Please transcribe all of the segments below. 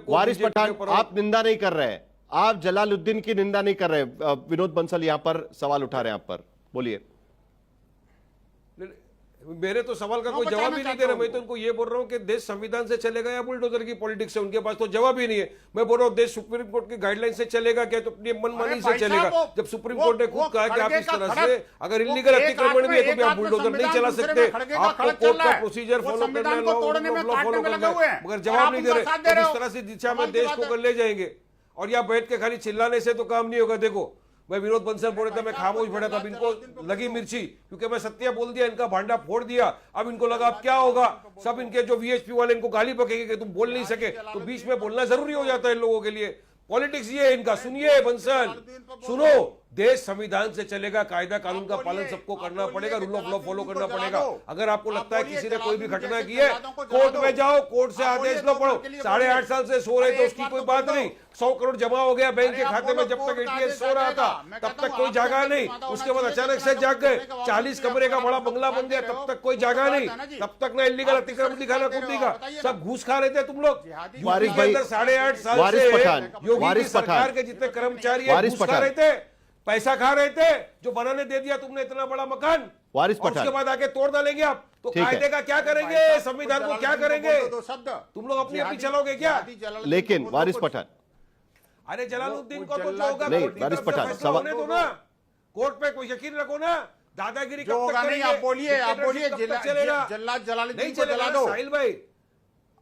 वारिस पठान, आप निंदा नहीं कर रहे हैं, आप जलालुद्दीन की निंदा नहीं कर रहे। विनोद बंसल यहां पर सवाल उठा रहे हैं आप पर, बोलिए। मेरे तो सवाल का कोई जवाब ही नहीं दे रहा। मैं तो उनको ये बोल रहा हूँ कि देश संविधान से चलेगा या बुलडोजर की पॉलिटिक्स से, उनके पास तो जवाब ही नहीं है। मैं बोल रहा हूँ देश सुप्रीम कोर्ट की गाइडलाइन से चलेगा क्या, तो अपनी मनमानी से चलेगा। जब सुप्रीम कोर्ट ने खुद कहा कि आप इस तरह से अगर इलीगल अतिक्रमण भी है तो भी आप बुलडोजर नहीं चला सकते, आपको कोर्ट का प्रोसीजर फॉलो करना है, लॉ फॉलो करना है, मगर जवाब नहीं दे रहे। तो इस तरह से दिशा में देश को कर ले जाएंगे और यहाँ बैठ के खाली चिल्लाने से तो काम नहीं होगा। देखो मैं विनोद बंसल बोल रहा था, मैं खामोश बैठा था, अब इनको लगी मिर्ची क्योंकि मैं सत्य बोल दिया, इनका भांडा फोड़ दिया। अब इनको लगा अब क्या होगा, सब इनके जो वीएचपी वाले इनको गाली बकेंगे कि तुम बोल नहीं सके, तो बीच में बोलना जरूरी हो जाता है इन लोगों के लिए। पॉलिटिक्स ये है इनका। सुनिए बंसल, सुनो, देश संविधान से चलेगा, कायदा कानून का पालन सबको करना पड़ेगा, रूल ऑफ लॉ फॉलो करना पड़ेगा। अगर आपको लगता है किसी ने कोई भी घटना की है, कोर्ट में जाओ, कोर्ट से आदेश लो, पढ़ो। 8.5 साल से सो रहे थे, उसकी कोई बात नहीं। 100 करोड़ जमा हो गया बैंक के खाते में, जब तक एटीएस सो रहा था तब तक कोई जागा नहीं। उसके बाद अचानक से जाग गए, 40 कमरे का बड़ा बंगला बन गया, तब तक कोई जागा नहीं। तब तक ना इलीगल अतिक्रमण दिखाना खुद दिखा, सब घूस खा रहे थे तुम लोग। यूपी के अंदर 8.5 साल से योगी की सरकार के जितने कर्मचारी घूस खा रहे थे, पैसा खा रहे थे, जो बनाने दे दिया तुमने इतना बड़ा मकान, वारिस पठान, उसके बाद आके तोड़ डालेंगे आप, तो कायदे का क्या करेंगे, संविधान को क्या करेंगे? तुम लोग अपनी अपनी चलोगे क्या? लेकिन वारिस पठान, अरे जलालुद्दीन को तो जो होगा नहीं, वारिस पठान होने दो ना, कोर्ट पे कोई यकीन रखो ना। दादागिरी जो होगा नहीं, आप बोलिए, आप बोलिए, जल्लाद जलालुद्दीन को जला दो। साहिल भाई,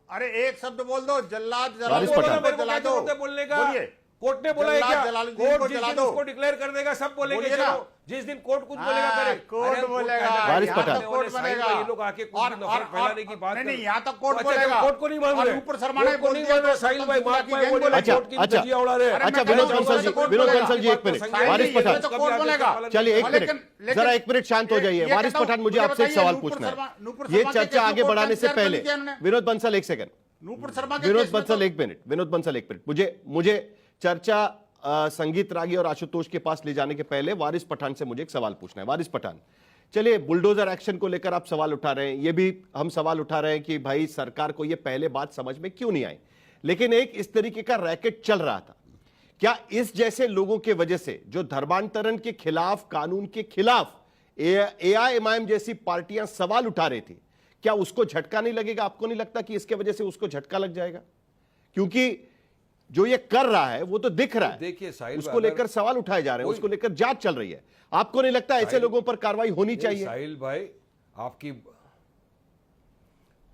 अरे एक शब्द बोल दो, जल्लाद वारिस पठान को जला दो। बोलने का कोर्ट ने बोला है क्या? कोर्ट जिस दिन उसको डिक्लेयर कर देगा सब बोलेंगे, चलो जिस दिन कोर्ट कुछ बोलेगा करे, कोर्ट बोलेगा, वारिस पठान, कोर्ट बनेगा। ये लोग आके कुछ भी नफरत फैलाने की बात नहीं, यहाँ तक कोर्ट बोलेगा। कोर्ट को नहीं मान रहे, ऊपर शर्मा ने बोल दिया, साहिल भाई माफ भाई बोले कोर्ट की अच्छा, धज्जियां उड़ा रहे हैं। अच्छा विनोद बंसल जी, विनोद बंसल जी, एक मिनट, वारिस पठान, चलिए एक मिनट, जरा एक मिनट शांत हो जाइए। वारिस पठान, मुझे आपसे एक सवाल पूछना है, ये चर्चा आगे बढ़ाने से पहले। विनोद बंसल एक सेकंड, विनोद बंसल एक मिनट, विनोद बंसल एक मिनट, मुझे चर्चा संगीत रागी और आशुतोष के पास ले जाने के पहले वारिस पठान से मुझे एक सवाल पूछना है। वारिस पठान, चलिए बुलडोजर एक्शन को लेकर आप सवाल उठा रहे हैं, ये भी हम सवाल उठा रहे हैं कि भाई सरकार को ये पहले बात समझ में क्यों नहीं आई, लेकिन एक इस तरीके का रैकेट चल रहा था, क्या इस जैसे लोगों के वजह से जो धर्मांतरण के खिलाफ, कानून के खिलाफ एआईएमआईएम जैसी पार्टियां सवाल उठा रही थी, क्या उसको झटका नहीं लगेगा? आपको नहीं लगता कि इसके वजह से उसको झटका लग जाएगा? क्योंकि जो ये कर रहा है वो तो दिख रहा है, देखिए साहिल, उसको लेकर सवाल उठाए जा रहे हैं, उसको लेकर जांच चल रही है। आपको नहीं लगता ऐसे लोगों पर कार्रवाई होनी चाहिए? साहिल भाई आपकी,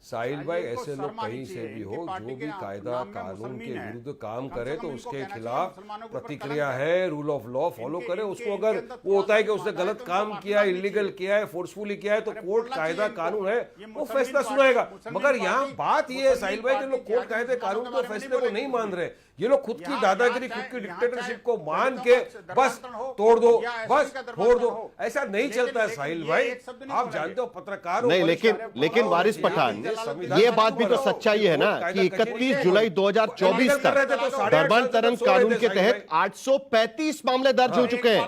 साहिल भाई ऐसे लोग कहीं से भी हो, जो भी कायदा कानून के विरुद्ध काम करे तो उसके खिलाफ प्रतिक्रिया है, रूल ऑफ लॉ फॉलो करे। उसको अगर वो होता है कि उसने गलत काम किया, इलीगल किया है, फोर्सफुली किया है, तो कोर्ट कायदा कानून है वो फैसला सुनाएगा। मगर यहाँ बात ये है साहिल भाई, कि लोग कोर्ट कायदे कानून के फैसले को नहीं मान रहे, ये लोग खुद की दादागिरी, खुद की डिक्टेटरशिप को मान के बस तोड़ दो, बस फोड़ दो, ऐसा नहीं चलता है साहिल भाई। आप जानते हो पत्रकार नहीं, लेकिन वारिस पठान, ये बात भी तो सच्चाई है ना कि 31 जुलाई 2024 तक धर्मांतरण कानून के तहत 835 मामले दर्ज हो चुके हैं।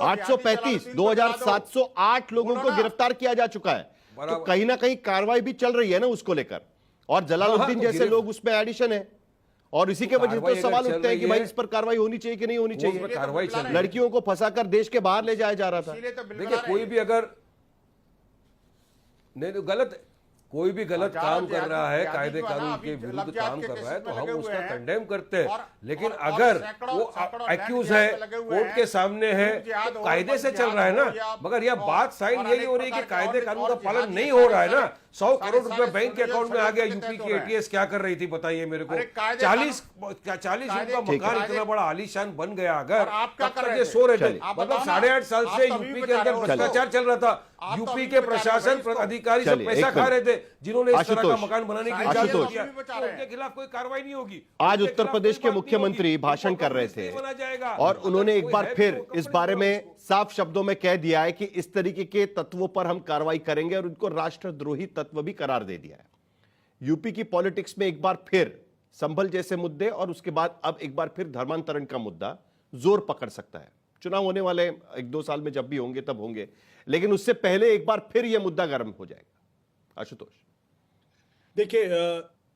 835, 2708 लोगों को गिरफ्तार किया जा चुका है, तो कहीं ना कहीं कार्रवाई भी चल रही है ना उसको लेकर, और जलालुद्दीन जैसे लोग उसमें एडिशन है, और इसी के वजह से तो सवाल उठते हैं कि भाई इस पर कार्रवाई होनी चाहिए कि नहीं होनी चाहिए। कार्रवाई चल रही है, लड़कियों को फंसाकर देश के बाहर ले जाया जा रहा था। देखिए कोई भी अगर नहीं तो गलत, कोई भी गलत काम कर रहा है, कायदे कानून के विरुद्ध काम कर रहा है, तो हम उसका कंडेम करते हैं। लेकिन अगर वो एक्यूज है, कोर्ट के सामने है, तो कायदे से चल रहा है ना। मगर यह बात साइन यही हो रही है कि कायदे कानून का पालन नहीं हो रहा है ना। 100 करोड़ रुपए बैंक के अकाउंट में आ गया। यूपी की एटीएस क्या कर रही थी बताइए मेरे को? 40 रूम का मकान इतना बड़ा आलीशान बन गया, अगर तब तक ये सो रहे थे। मतलब 8.5 साल से यूपी के अंदर भ्रष्टाचार चल रहा था। यूपी के प्रशासन अधिकारी सब पैसा खा रहे थे, जिन्होंने इस तरह का मकान बनाने की इजाजत किया, उनके खिलाफ कोई कार्रवाई नहीं होगी। आज उत्तर प्रदेश के मुख्यमंत्री भाषण कर रहे थे और उन्होंने एक बार फिर इस बारे में साफ शब्दों में कह दिया है कि इस तरीके के तत्वों पर हम कार्रवाई करेंगे, और उनको राष्ट्रद्रोही तत्व भी करार दे दिया है। यूपी की पॉलिटिक्स में एक बार फिर संभल जैसे मुद्दे, और उसके बाद अब एक बार फिर धर्मांतरण का मुद्दा जोर पकड़ सकता है। चुनाव होने वाले 1-2 साल में जब भी होंगे तब होंगे, लेकिन उससे पहले एक बार फिर यह मुद्दा गर्म हो जाएगा। आशुतोष, देखिए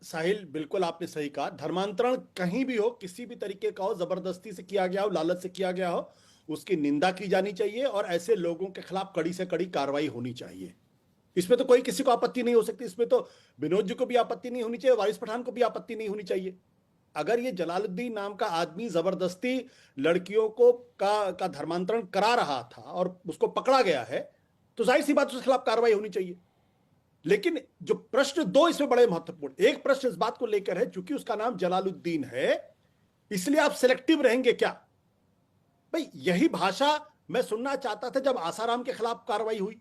साहिल, बिल्कुल आपने सही कहा। धर्मांतरण कहीं भी हो, किसी भी तरीके का हो, जबरदस्ती से किया गया हो, लालच से किया गया हो, उसकी निंदा की जानी चाहिए और ऐसे लोगों के खिलाफ कड़ी से कड़ी कार्रवाई होनी चाहिए। इसमें तो कोई किसी को आपत्ति नहीं हो सकती। इसमें तो विनोद जी को भी आपत्ति नहीं होनी चाहिए, वारिस पठान को भी आपत्ति नहीं होनी चाहिए। अगर ये जलालुद्दीन नाम का आदमी जबरदस्ती लड़कियों को का धर्मांतरण करा रहा था और उसको पकड़ा गया है, तो जाहिर सी बात उसके खिलाफ कार्रवाई होनी चाहिए। लेकिन जो प्रश्न दो इसमें बड़े महत्वपूर्ण, एक प्रश्न इस बात को लेकर है, चूंकि उसका नाम जलालुद्दीन है इसलिए आप सिलेक्टिव रहेंगे क्या? भाई यही भाषा मैं सुनना चाहता था जब आसाराम के खिलाफ कार्रवाई हुई,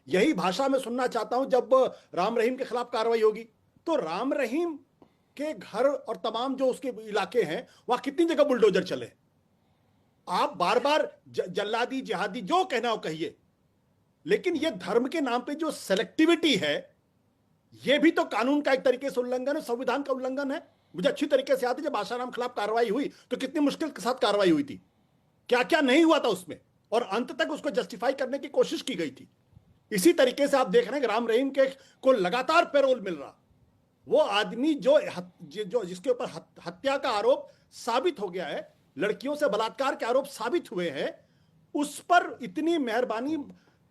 यही भाषा मैं सुनना चाहता हूं जब राम रहीम के खिलाफ कार्रवाई होगी। तो राम रहीम के घर और तमाम जो उसके इलाके हैं वहां कितनी जगह बुलडोजर चले। आप बार बार जल्लादी जिहादी जो कहना हो कहिए, लेकिन यह धर्म के नाम पे जो सेलेक्टिविटी है, यह भी तो कानून का एक तरीके से उल्लंघन है, संविधान का उल्लंघन है। मुझे अच्छी तरीके से याद है जब आसाराम के खिलाफ कार्रवाई हुई तो कितनी मुश्किल के साथ कार्रवाई हुई थी, क्या क्या नहीं हुआ था उसमें, और अंत तक उसको जस्टिफाई करने की कोशिश की गई थी। इसी तरीके से आप देख रहे हैं कि राम रहीम के को लगातार पैरोल मिल रहा, वो आदमी जो जिसके ऊपर हत्या का आरोप साबित हो गया है, लड़कियों से बलात्कार के आरोप साबित हुए हैं, उस पर इतनी मेहरबानी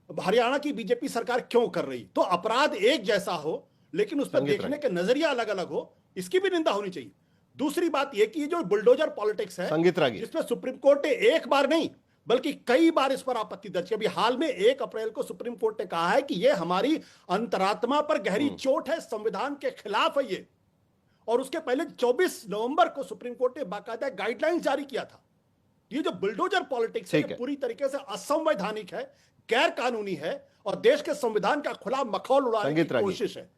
हरियाणा की बीजेपी सरकार क्यों कर रही? तो अपराध एक जैसा हो लेकिन उस पर देखने के नजरिया अलग अलग हो, इसकी भी निंदा होनी चाहिए। दूसरी बात यह कि जो बुलडोजर पॉलिटिक्स है जिसमें सुप्रीम कोर्ट ने एक बार नहीं बल्कि कई बार इस पर आपत्ति दर्ज की। अभी हाल में 1 अप्रैल को सुप्रीम कोर्ट ने कहा है कि यह हमारी अंतरात्मा पर गहरी चोट है, संविधान के खिलाफ है ये। और उसके पहले 24 नवंबर को सुप्रीम कोर्ट ने बाकायदा गाइडलाइंस जारी किया था। ये जो बुलडोजर पॉलिटिक्स है पूरी तरीके से असंवैधानिक है, गैर कानूनी है और देश के संविधान का खुला मखौल उड़ाने की कोशिश है।